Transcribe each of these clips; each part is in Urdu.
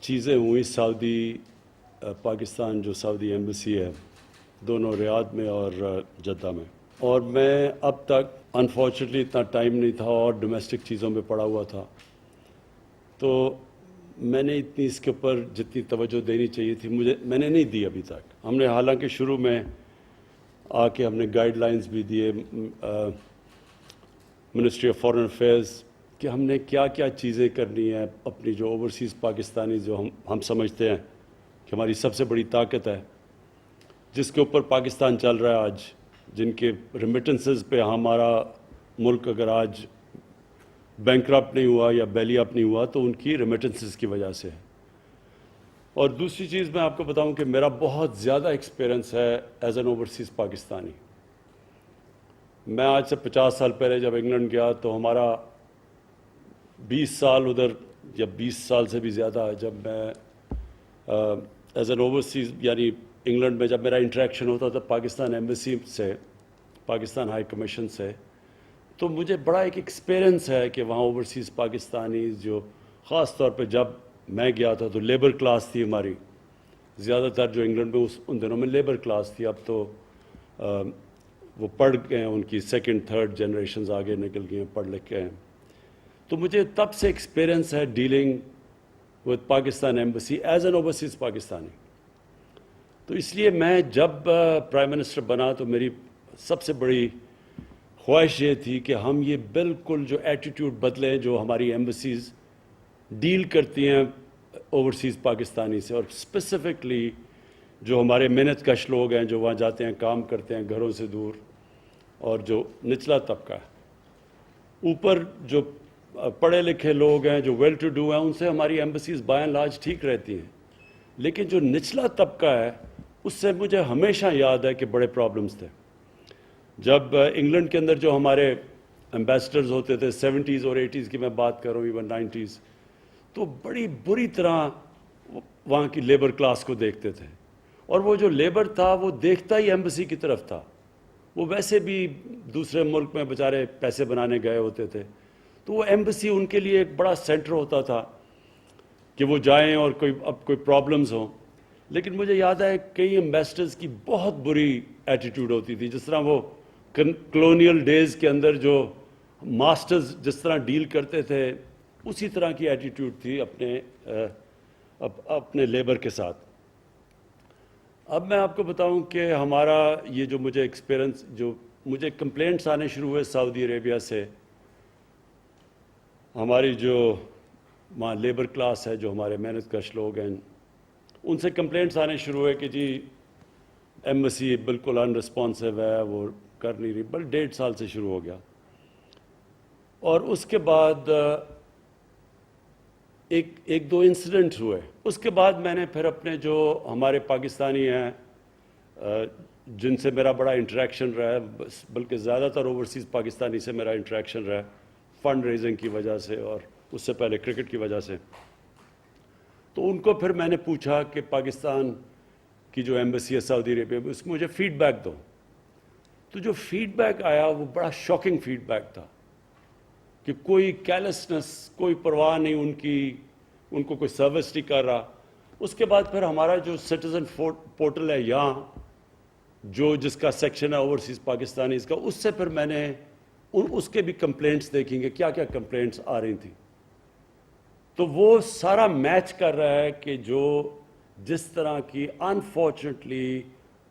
چیزیں ہوئی سعودی پاکستان جو سعودی ایمبیسی ہے دونوں ریاض میں اور جدہ میں، اور میں اب تک انفارچونیٹلی اتنا ٹائم نہیں تھا اور ڈومیسٹک چیزوں میں پڑا ہوا تھا، تو میں نے اتنی اس کے اوپر جتنی توجہ دینی چاہیے تھی میں نے نہیں دی ابھی تک۔ ہم نے حالانکہ شروع میں آ کے ہم نے گائیڈ لائنز بھی دیے منسٹری آف فارن افیئرز کہ ہم نے کیا کیا چیزیں کرنی ہیں اپنی جو اوورسیز پاکستانی جو ہم سمجھتے ہیں کہ ہماری سب سے بڑی طاقت ہے، جس کے اوپر پاکستان چل رہا ہے آج، جن کے ریمیٹنسز پہ ہمارا ملک اگر آج بینکرپٹ نہیں ہوا یا بیلی اپ نہیں ہوا تو ان کی ریمیٹنسز کی وجہ سے ہے۔ اور دوسری چیز میں آپ کو بتاؤں کہ میرا بہت زیادہ ایکسپیرنس ہے ایز این اوورسیز پاکستانی۔ میں آج سے 50 سال پہلے جب انگلینڈ گیا تو ہمارا 20 سال ادھر، یا 20 سال سے بھی زیادہ ہے، جب میں ایز این اوورسیز یعنی انگلینڈ میں جب میرا انٹریکشن ہوتا تھا پاکستان ایمبیسی سے، پاکستان ہائی کمیشن سے، تو مجھے بڑا ایک ایکسپیرنس ہے کہ وہاں اوورسیز پاکستانی جو خاص طور پہ جب میں گیا تھا تو لیبر کلاس تھی ہماری، زیادہ تر جو انگلینڈ میں ان دنوں میں لیبر کلاس تھی، اب تو وہ پڑھ گئے ہیں، ان کی سیکنڈ تھرڈ جنریشنز آگے نکل گئی ہیں، پڑھ لکھ کے ہیں۔ تو مجھے تب سے ایکسپیرنس ہے dealing with Pakistan embassy as an overseas Pakistani. تو اس لیے میں جب پرائم منسٹر بنا تو میری سب سے بڑی خواہش یہ تھی کہ ہم یہ بالکل جو ایٹیٹیوڈ بدلیں جو ہماری ایمبیسیز ڈیل کرتی ہیں اوورسیز پاکستانی سے، اور اسپیسیفکلی جو ہمارے محنت کش لوگ ہیں جو وہاں جاتے ہیں کام کرتے ہیں گھروں سے دور، اور جو نچلا طبقہ ہے، اوپر جو پڑھے لکھے لوگ ہیں جو ویل ٹو ڈو ہیں، ان سے ہماری ایمبیسیز بائی اینڈ لارج ٹھیک رہتی ہیں، لیکن جو نچلا طبقہ ہے اس سے مجھے ہمیشہ یاد ہے کہ بڑے پرابلمز تھے۔ جب انگلینڈ کے اندر جو ہمارے ایمبیسڈرز ہوتے تھے 70s اور 80s کی میں بات کر رہا ہوں، ایون 90s، تو بڑی بری طرح وہاں کی لیبر کلاس کو دیکھتے تھے، اور وہ جو لیبر تھا وہ دیکھتا ہی ایمبیسی کی طرف تھا، وہ ویسے بھی دوسرے ملک میں بیچارے پیسے بنانے گئے ہوتے تھے، تو وہ ایمبیسی ان کے لیے ایک بڑا سینٹر ہوتا تھا کہ وہ جائیں اور کوئی پرابلمز ہوں۔ لیکن مجھے یاد ہے کئی ایمبیسڈرز کی بہت بری ایٹیٹیوڈ ہوتی تھی، جس طرح وہ کلونیل ڈیز کے اندر جو ماسٹرز جس طرح ڈیل کرتے تھے اسی طرح کی ایٹیٹیوڈ تھی اپنے لیبر کے ساتھ۔ اب میں آپ کو بتاؤں کہ ہمارا یہ جو مجھے ایکسپیرنس، جو مجھے کمپلینٹس آنے شروع ہوئے سعودی عربیہ سے، ہماری جو وہاں لیبر کلاس ہے، جو ہمارے محنت کش لوگ ہیں، ان سے کمپلینٹس آنے شروع ہوئے کہ جی ایمبیسی بالکل ان رسپانسو ہے، وہ کر نہیں رہی، بل 1.5 سال سے شروع ہو گیا۔ اور اس کے بعد ایک دو انسیڈنٹ ہوئے، اس کے بعد میں نے پھر اپنے جو ہمارے پاکستانی ہیں جن سے میرا بڑا انٹریکشن رہا ہے، بلکہ زیادہ تر اوورسیز پاکستانی سے میرا انٹریکشن رہا ہے فنڈ ریزنگ کی وجہ سے اور اس سے پہلے کرکٹ کی وجہ سے، تو ان کو پھر میں نے پوچھا کہ پاکستان کی جو ایمبیسی ہے سعودی عربیہ میں، اس کو مجھے فیڈ بیک دو۔ تو جو فیڈ بیک آیا وہ بڑا شاکنگ فیڈ بیک تھا کہ کوئی کیلسنس، کوئی پرواہ نہیں ان کو کوئی سروس نہیں کر رہا۔ اس کے بعد پھر ہمارا جو سٹیزن پورٹل ہے یہاں، جس کا سیکشن ہے اوورسیز پاکستانیز کا، اس سے پھر میں نے اس کے بھی کمپلینٹس دیکھیں گے کیا کیا کمپلینٹس آ رہی تھیں، تو وہ سارا میچ کر رہا ہے کہ جس طرح کی انفارچونیٹلی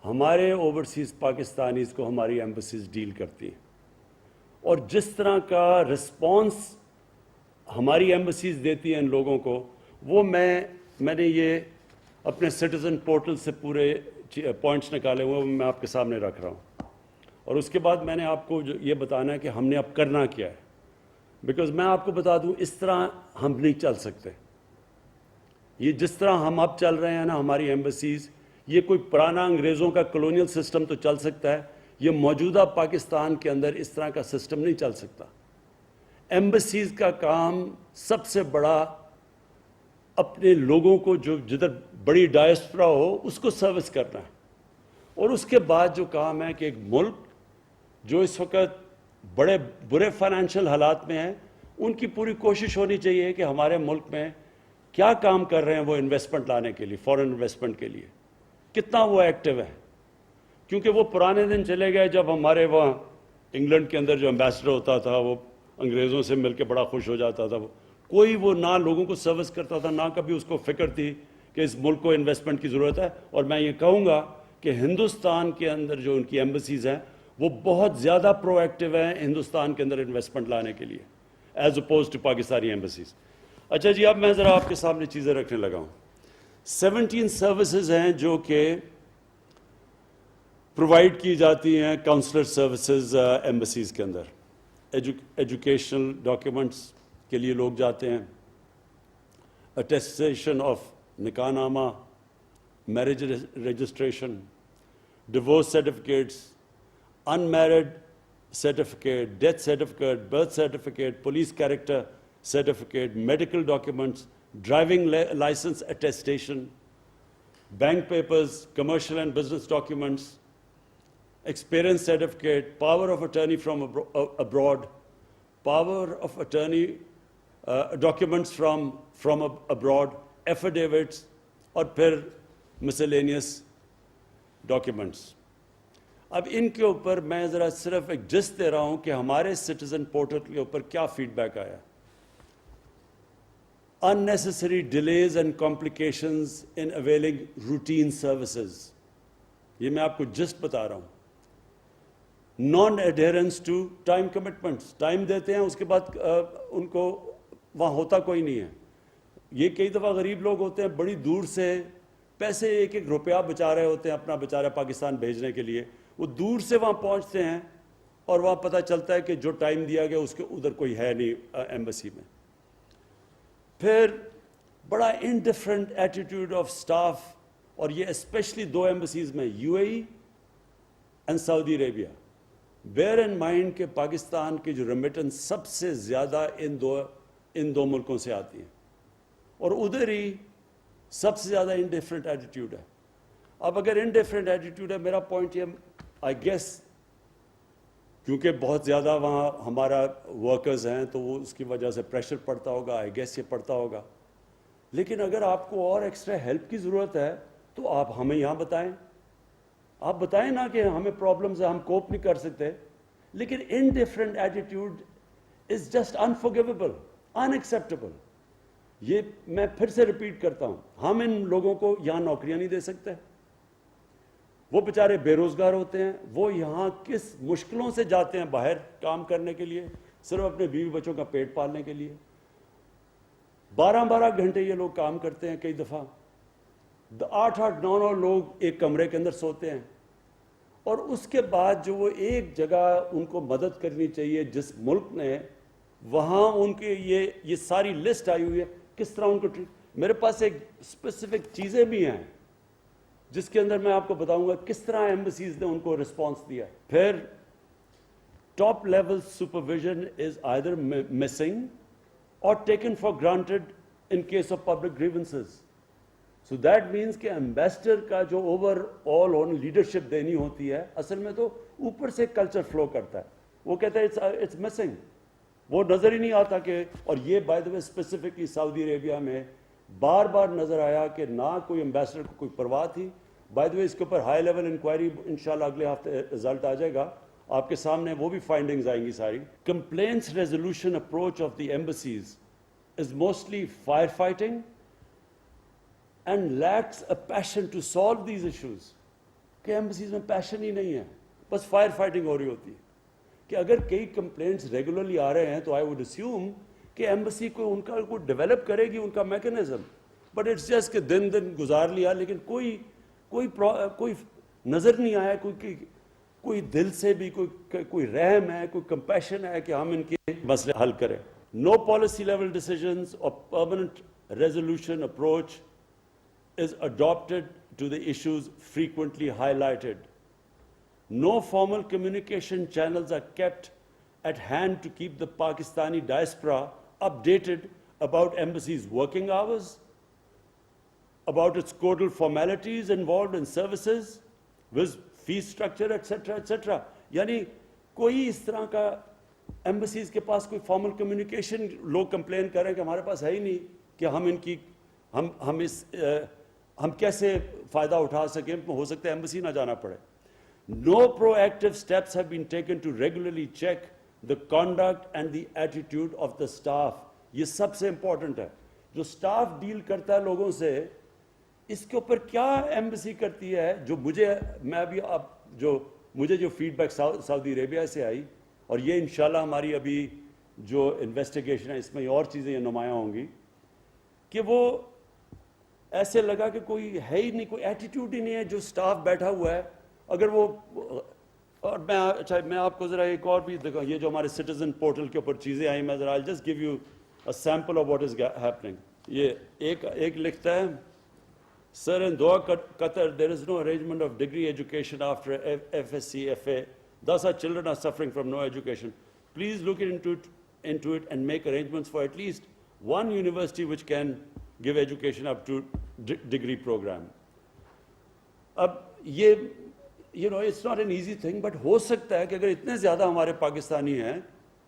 ہمارے اوورسیز پاکستانیز کو ہماری ایمبیسیز ڈیل کرتی ہیں، اور جس طرح کا رسپانس ہماری ایمبیسیز دیتی ہیں ان لوگوں کو، وہ میں نے یہ اپنے سٹیزن پورٹل سے پورے پوائنٹس نکالے ہوئے میں آپ کے سامنے رکھ رہا ہوں، اور اس کے بعد میں نے آپ کو یہ بتانا ہے کہ ہم نے اب کرنا کیا ہے، بیکاز میں آپ کو بتا دوں اس طرح ہم نہیں چل سکتے۔ یہ جس طرح ہم اب چل رہے ہیں نا ہماری ایمبیسیز، یہ کوئی پرانا انگریزوں کا کلونیل سسٹم تو چل سکتا ہے، یہ موجودہ پاکستان کے اندر اس طرح کا سسٹم نہیں چل سکتا۔ ایمبیسیز کا کام سب سے بڑا اپنے لوگوں کو جو جدھر بڑی ڈائسپورا ہو اس کو سروس کرنا ہے، اور اس کے بعد جو کام ہے کہ ایک ملک جو اس وقت بڑے برے فائنینشیل حالات میں ہیں، ان کی پوری کوشش ہونی چاہیے کہ ہمارے ملک میں کیا کام کر رہے ہیں وہ انویسٹمنٹ لانے کے لیے, فورن انویسٹمنٹ کے لیے, کتنا وہ ایکٹیو ہے. کیونکہ وہ پرانے دن چلے گئے جب ہمارے وہاں انگلینڈ کے اندر جو ایمبیسڈر ہوتا تھا وہ انگریزوں سے مل کے بڑا خوش ہو جاتا تھا. کوئی وہ نہ لوگوں کو سروس کرتا تھا, نہ کبھی اس کو فکر تھی کہ اس ملک کو انویسٹمنٹ کی ضرورت ہے. اور میں یہ کہوں گا کہ ہندوستان کے اندر جو ان کی ایمبیسیز ہیں وہ بہت زیادہ پرو ایکٹیو ہیں ہندوستان کے اندر انویسٹمنٹ لانے کے لیے as opposed to Pakistani embassies. اچھا جی, اب میں ذرا آپ کے سامنے چیزیں رکھنے لگا ہوں. 17 سروسز ہیں جو کہ پرووائڈ کی جاتی ہیں کاؤنسلر سروسز ایمبیسیز کے اندر. ایجوکیشنل ڈاکیومنٹس کے لیے لوگ جاتے ہیں, اٹیسٹیشن آف نکاح نامہ, marriage registration, divorce certificates, unmarried certificate, death certificate, birth certificate, police character certificate, medical documents, driving licence attestation, bank papers, commercial and business documents, experience certificate, power of attorney from abroad, power of attorney documents from abroad, affidavits, اور پھر miscellaneous documents. اب ان کے اوپر میں ذرا صرف ایک جس دے رہا ہوں کہ ہمارے سٹیزن پورٹل کے اوپر کیا فیڈ بیک آیا. unnecessary delays and complications in availing routine services. یہ میں آپ کو جسٹ بتا رہا ہوں. Non adherence to time commitments, time دیتے ہیں اس کے بعد ان کو وہاں ہوتا کوئی نہیں ہے. یہ کئی دفعہ غریب لوگ ہوتے ہیں بڑی دور سے پیسے ایک ایک روپیہ بچا رہے ہوتے ہیں اپنا بیچارہ پاکستان بھیجنے کے لیے, وہ دور سے وہاں پہنچتے ہیں اور وہاں پتہ چلتا ہے کہ جو ٹائم دیا گیا اس کے ادھر کوئی ہے نہیں ایمبیسی میں. پھر بڑا انڈیفرنٹ ایٹیٹیوڈ آف سٹاف, اور یہ اسپیشلی 2 ایمبیسیز میں, U A E and Saudi Arabia. Bear in mind کہ پاکستان کی جو ریمیٹنس سب سے زیادہ ان دو ملکوں سے آتی ہیں, اور ادھر ہی سب سے زیادہ انڈیفرنٹ ایٹیٹیوڈ ہے. اب اگر انڈیفرنٹ ایٹیٹیوڈ ہے, میرا پوائنٹ یہ آئی گیس کیونکہ بہت زیادہ وہاں ہمارا ورکرز ہیں تو وہ اس کی وجہ سے پریشر پڑتا ہوگا, آئی گیس یہ پڑتا ہوگا. لیکن اگر آپ کو اور ایکسٹرا ہیلپ کی ضرورت ہے تو آپ ہمیں یہاں بتائیں, آپ بتائیں نا کہ ہمیں پرابلمز ہیں, ہم کوپ نہیں کر سکتے. لیکن indifferent attitude is just unforgivable, unacceptable. یہ میں پھر سے ریپیٹ کرتا ہوں, ہم ان لوگوں کو یہاں نوکریاں نہیں دے سکتے. وہ بیچارے بے روزگار ہوتے ہیں, وہ یہاں کس مشکلوں سے جاتے ہیں باہر کام کرنے کے لیے, صرف اپنے بیوی بچوں کا پیٹ پالنے کے لیے. 12 گھنٹے یہ لوگ کام کرتے ہیں, کئی دفعہ 8 9 لوگ ایک کمرے کے اندر سوتے ہیں. اور اس کے بعد جو وہ ایک جگہ ان کو مدد کرنی چاہیے جس ملک نے, وہاں ان کے یہ ساری لسٹ آئی ہوئی ہے کس طرح ان کو میرے پاس ایک اسپیسیفک چیزیں بھی ہیں جس کے اندر میں آپ کو بتاؤں گا کس طرح ایمبیسیز نے ان کو رسپانس دیا. پھر top level supervision is either missing or taken for granted in case of public grievances. So that means کہ ایمبیسڈر کا جو اوور آل آن لیڈرشپ دینی ہوتی ہے, اصل میں تو اوپر سے کلچر فلو کرتا ہے. وہ کہتا ہے اٹس مسنگ, وہ نظر ہی نہیں آتا کہ. اور یہ بائی دا وے اسپیسیفکلی سعودی عربیہ میں بار بار نظر آیا کہ نہ کوئی ایمبیسڈر کو کوئی پرواہ تھی. بائی دا وے اس کے اوپر ہائی لیول انکوائری انشاءاللہ اگلے ہفتے رزلٹ آ جائے گا آپ کے سامنے, وہ بھی فائنڈنگز آئیں گی ساری. Complaints resolution approach of the embassies is mostly fire fighting and lacks a passion to solve these issues. کہ ایمبیسیز میں پیشن ہی نہیں ہے, بس فائر فائٹنگ ہو رہی ہوتی ہے. کہ اگر کئی کمپلینٹس ریگولرلی آ رہے ہیں تو آئی ووڈ اسیوم کہ ایمبیسی کو ان کا کوئی ڈیولپ کرے گی ان کا میکنزم. بٹ اٹس جسٹ کہ دن گزار لیا, لیکن کوئی نظر نہیں آیا, کوئی دل سے بھی کوئی رحم ہے, کوئی کمپیشن ہے کہ ہم ان کے مسئلے حل کریں. نو پالیسی لیول ڈیسیژنز اور permanent resolution approach is adopted to the issues frequently highlighted. No formal communication channels are kept at hand to keep the Pakistani diaspora updated about embassy's working hours, about its codal formalities involved in services, with fee structure, etc., etc. یعنی کوئی اس طرح کا ایمبسیز کے پاس کوئی فارمل کمیونیکیشن, لوگ کمپلین کر رہے ہیں کہ ہمارے پاس ہے ہی نہیں کہ ہم ان کی ہم کیسے فائدہ اٹھا سکیں, ہو سکتا ہے ایمبسی نہ جانا پڑے. No proactive steps have been taken to regularly check the conduct and the attitude of the staff. یہ سب سے امپورٹنٹ ہے. جو سٹاف ڈیل کرتا ہے لوگوں سے, اس کے اوپر کیا ایمبسی کرتی ہے. مجھے جو فیڈ بیک سعودی عربیہ سے آئی, اور یہ انشاءاللہ ہماری ابھی جو انویسٹیگیشن ہے اس میں اور چیزیں یہ نمایاں ہوں گی, کہ وہ ایسے لگا کہ کوئی ہے ہی نہیں, کوئی ایٹیٹیوڈ ہی نہیں ہے. جو سٹاف بیٹھا ہوا ہے, اگر وہ, اور میں آپ کو ذرا ایک اور بھی دیکھا, یہ جو ہمارے سٹیزن پورٹل کے اوپر چیزیں آئیں, میں ذرا I'll just give you a sample of what is happening. یہ ایک لکھتا ہے, Sir, in Doha, Qatar, there is no arrangement of degree education after FSc, FA. Thus our children are suffering from no education. Please look into it and make arrangements for at least one university which can give education up to degree program. اب یہ it's not an easy thing, but ہو سکتا ہے کہ اگر اتنے زیادہ ہمارے پاکستانی ہیں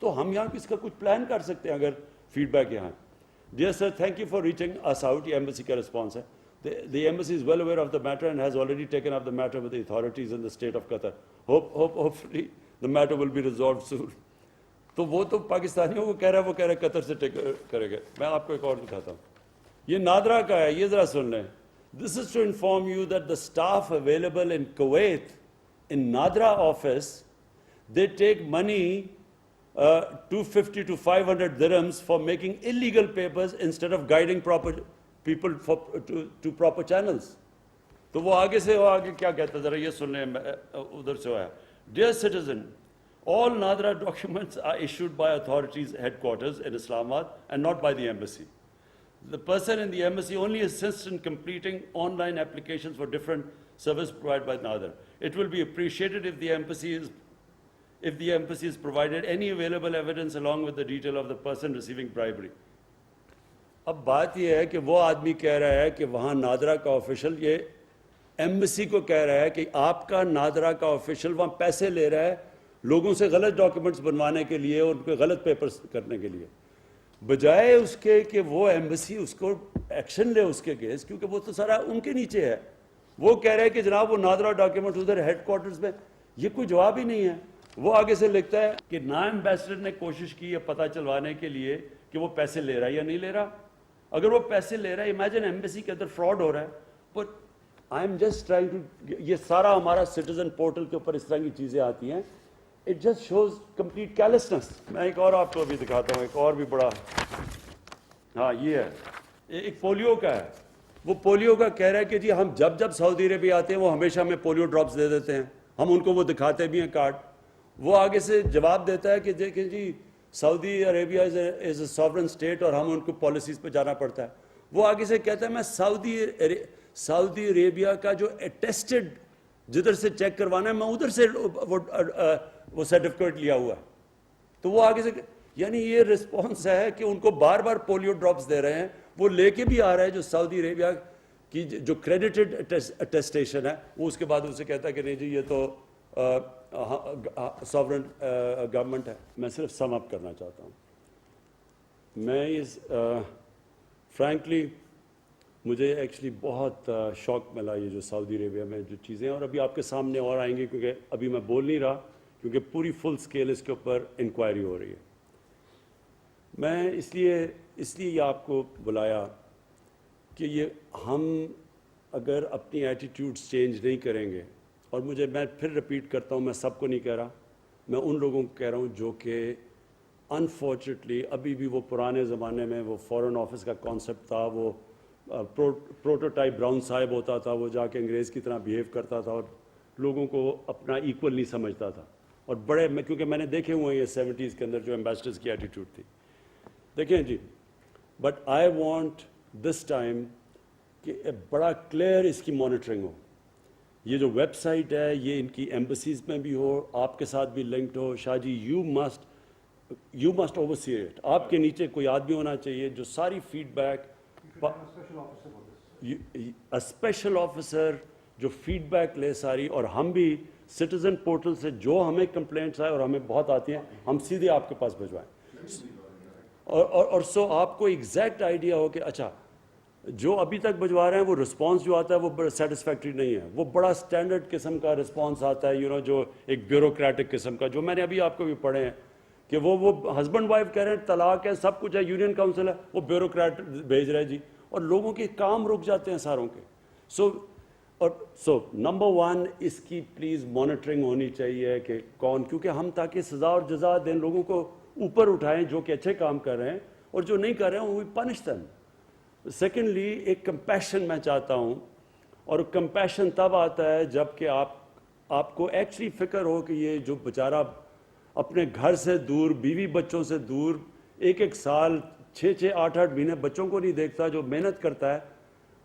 تو ہم یہاں اس کا کچھ پلان کر سکتے ہیں اگر فیڈ بیک یہاں. Dear sir, thank you for reaching us out. یہ embassy کا response ہے. The embassy is well aware of the matter and has already taken up the matter with the authorities in the state of Qatar. Hopefully the matter will be resolved soon. تو وہ تو پاکستانیوں کو کہہ رہا ہے قطر سے کرے گا. میں آپ کو ایک اور دکھاتا ہوں, یہ نادرا کا ہے, یہ ذرا سن لیں. This is to inform you that the staff available in Kuwait, in Nadra office, they take money 250 to 500 dirhams for making illegal papers instead of guiding proper people to proper channels. تو وہ آگے کیا کہتا ہے, ذرا یہ سن لیں, ادھر سے آیا. Dear citizen, all Nadra documents are issued by authorities headquarters in Islamabad and not by the embassy. The person in the embassy only assists in completing online applications for different services provided by Nadra. It will be appreciated if the embassy is provided any available evidence along with the detail of the person receiving bribery. اب بات یہ ہے کہ وہ آدمی کہہ رہا ہے کہ وہاں نادرا کا آفیشل یہ ایمبسی کو کہہ رہا ہے کہ آپ کا نادرا کا آفیشل وہاں پیسے لے رہا ہے لوگوں سے غلط ڈاکیومنٹس بنوانے کے لیے اور ان کے غلط پیپرز کرنے کے لیے, بجائے اس کے کہ وہ ایمبسی اس کو ایکشن لے اس کے کیس, کیونکہ وہ تو سارا ان کے نیچے ہے. وہ کہہ رہے ہیں کہ جناب وہ نادرا ڈاکیومنٹ ادھر ہیڈ کوارٹرز میں, یہ کوئی جواب ہی نہیں ہے. وہ آگے سے لکھتا ہے کہ نا ایمبیسڈر نے کوشش کی یہ پتہ چلوانے کے لیے کہ وہ پیسے لے رہا ہے یا نہیں لے رہا. اگر وہ پیسے لے رہا ہے, امیجن ایمبیسی کے اندر فراڈ ہو رہا ہے. But I am just trying to, یہ سارا ہمارا سٹیزن پورٹل کے اوپر اس طرح کی چیزیں آتی ہیں. It just shows complete carelessness. میں ایک اور آپ کو ابھی دکھاتا ہوں, ایک اور بھی بڑا, ہاں یہ ہے, ایک پولیو کا ہے. وہ پولیو کا کہہ رہا ہے کہ جی ہم جب سعودی عربیہ آتے ہیں وہ ہمیشہ ہمیں پولیو ڈراپس دے دیتے ہیں, ہم ان کو وہ دکھاتے بھی ہیں کارڈ. وہ آگے سے جواب دیتا ہے کہ دیکھیں جی سعودی عربیہ از اے ساورن اسٹیٹ اور ہم ان کو پالیسیز پہ جانا پڑتا ہے. وہ آگے سے کہتا ہے میں سعودی عربیہ کا جو اٹیسٹڈ جدھر سے چیک کروانا ہے میں ادھر سے وہ سرٹیفکیٹ لیا ہوا ہے. تو وہ آگے سے, یعنی یہ رسپانس ہے کہ ان کو بار بار پولیو ڈراپس دے رہے ہیں, وہ لے کے بھی آ رہا ہے جو سعودی عربیہ کی جو کریڈیٹڈ اٹیسٹیشن ہے, وہ اس کے بعد اسے کہتا ہے کہ نہیں جی یہ تو ساورن گورنمنٹ ہے. میں صرف سم اپ کرنا چاہتا ہوں. میں فرینکلی مجھے ایکچولی بہت شوق ملا یہ جو سعودی عربیہ میں جو چیزیں ہیں, اور ابھی آپ کے سامنے اور آئیں گے کیونکہ ابھی میں بول نہیں رہا کیونکہ پوری فل سکیل اس کے اوپر انکوائری ہو رہی ہے. میں اس لیے یہ آپ کو بلایا کہ یہ ہم اگر اپنی ایٹیٹیوڈز چینج نہیں کریں گے, اور میں پھر رپیٹ کرتا ہوں, میں سب کو نہیں کہہ رہا, میں ان لوگوں کو کہہ رہا ہوں جو کہ انفارچونیٹلی ابھی بھی وہ پرانے زمانے میں وہ فورن آفس کا کانسیپٹ تھا, وہ پروٹوٹائپ براؤن صاحب ہوتا تھا, وہ جا کے انگریز کی طرح بیہیو کرتا تھا اور لوگوں کو اپنا ایکول نہیں سمجھتا تھا. اور بڑے کیونکہ میں نے دیکھے ہوئے ہیں یہ 70s کے اندر جو ایمبیسڈرز کی ایٹیٹیوڈ تھی. دیکھیں جی, but I want this time کہ بڑا کلیئر اس کی مانیٹرنگ ہو. یہ جو ویب سائٹ ہے یہ ان کی ایمبسیز میں بھی ہو, آپ کے ساتھ بھی لنکڈ ہو. Shah ji you must oversee it. آپ کے نیچے کوئی آدمی ہونا چاہیے جو ساری فیڈ بیک, اسپیشل آفیسر جو فیڈ بیک لے ساری, اور ہم بھی سٹیزن پورٹل سے جو ہمیں کمپلینٹس آئے اور ہمیں بہت آتی ہیں ہم سیدھے آپ کے پاس بھجوائیں. اور سو آپ کو ایگزیکٹ آئیڈیا ہو کہ اچھا جو ابھی تک بھجوا رہے ہیں وہ رسپانس جو آتا ہے وہ بڑا سیٹسفیکٹری نہیں ہے. وہ بڑا سٹینڈرڈ قسم کا رسپانس آتا ہے جو ایک بیوروکریٹک قسم کا, جو میں نے ابھی آپ کو بھی پڑھے ہیں کہ وہ ہسبینڈ وائف کہہ رہے ہیں طلاق ہے, سب کچھ ہے, یونین کاؤنسل ہے, وہ بیوروکریٹ بھیج رہے جی, اور لوگوں کے کام رک جاتے ہیں ساروں کے. سو نمبر ون, اس کی پلیز مانیٹرنگ ہونی چاہیے کہ کون, کیونکہ ہم تاکہ سزا اور جزا دیں, لوگوں کو اوپر اٹھائیں جو کہ اچھے کام کر رہے ہیں, اور جو نہیں کر رہے ہیں وہ پنش دیں. سیکنڈلی ایک کمپیشن میں چاہتا ہوں, اور کمپیشن تب آتا ہے جب کہ آپ کو ایکچولی فکر ہو کہ یہ جو بیچارہ اپنے گھر سے دور, بیوی بچوں سے دور, ایک سال 6-8 مہینے بچوں کو نہیں دیکھتا, جو محنت کرتا ہے,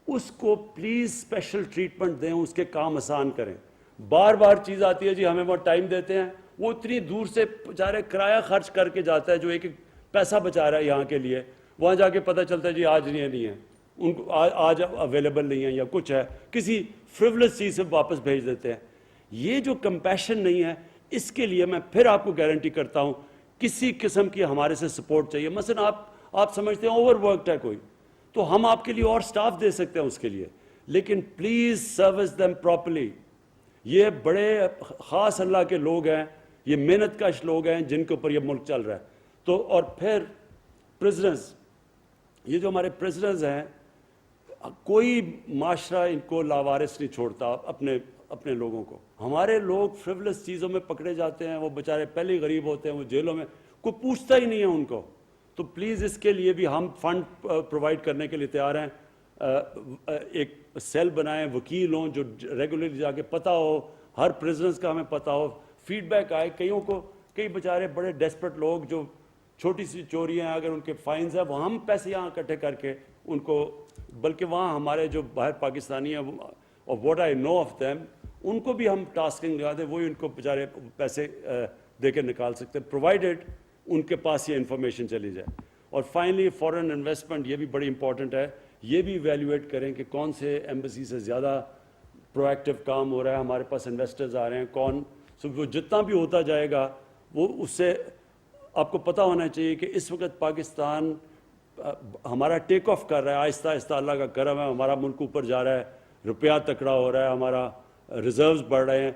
اس کو پلیز اسپیشل ٹریٹمنٹ دیں, اس کے کام آسان کریں. بار بار چیز آتی ہے جی ہمیں وہ ٹائم دیتے ہیں, وہ اتنی دور سے بیچارے کرایہ خرچ کر کے جاتا ہے, جو ایک پیسہ بچا رہا ہے یہاں کے لیے, وہاں جا کے پتہ چلتا ہے جی آج نہیں ہے, ان کو آج اویلیبل نہیں ہے یا کچھ ہے, کسی فریولس چیز سے واپس بھیج دیتے ہیں. یہ جو کمپیشن نہیں ہے, اس کے لیے میں پھر آپ کو گارنٹی کرتا ہوں کسی قسم کی ہمارے سے سپورٹ چاہیے. مثلا آپ سمجھتے ہیں اوور ورکڈ ہے کوئی, تو ہم آپ کے لیے اور سٹاف دے سکتے ہیں اس کے لیے, لیکن پلیز سروس دیم پراپرلی. یہ بڑے خاص اللہ کے لوگ ہیں, یہ محنت کش لوگ ہیں جن کے اوپر یہ ملک چل رہا ہے. تو اور پھر پریزنرز, یہ جو ہمارے پریزنرز ہیں, کوئی معاشرہ ان کو لاوارث نہیں چھوڑتا اپنے لوگوں کو. ہمارے لوگ فریولس چیزوں میں پکڑے جاتے ہیں, وہ بیچارے پہلے ہی غریب ہوتے ہیں, وہ جیلوں میں, کوئی پوچھتا ہی نہیں ہے ان کو. تو پلیز اس کے لیے بھی ہم فنڈ پرووائڈ کرنے کے لیے تیار ہیں. ایک سیل بنائیں, وکیل ہوں جو ریگولرلی جا کے پتہ ہو, ہر پریزنرز کا ہمیں پتہ ہو, فیڈ بیک آئے. کئی بیچارے بڑے ڈیسپریٹ لوگ جو چھوٹی سی چوریاں ہیں, اگر ان کے فائنز ہیں, وہ ہم پیسے یہاں اکٹھے کر کے ان کو, بلکہ وہاں ہمارے جو باہر پاکستانی ہیں, اور what I know of them, ان کو بھی ہم ٹاسکنگ لگا دیں, وہی ان کو بیچارے پیسے دے کے نکال سکتے ہیں, پرووائڈیڈ ان کے پاس یہ انفارمیشن چلی جائے. اور فائنلی فورن انویسٹمنٹ, یہ بھی بڑی امپورٹنٹ ہے. یہ بھی ایویلیویٹ کریں کہ کون سے ایمبیسی سے زیادہ پرو ایکٹیو کام ہو رہا ہے, ہمارے پاس انویسٹرز آ رہے ہیں کون. وہ جتنا بھی ہوتا جائے گا, وہ اس سے آپ کو پتہ ہونا چاہیے کہ اس وقت پاکستان ہمارا ٹیک آف کر رہا ہے آہستہ آہستہ, اللہ کا کرم ہے, ہمارا ملک اوپر جا رہا ہے, روپیہ تکڑا ہو رہا ہے, ہمارا ریزروز بڑھ رہے ہیں.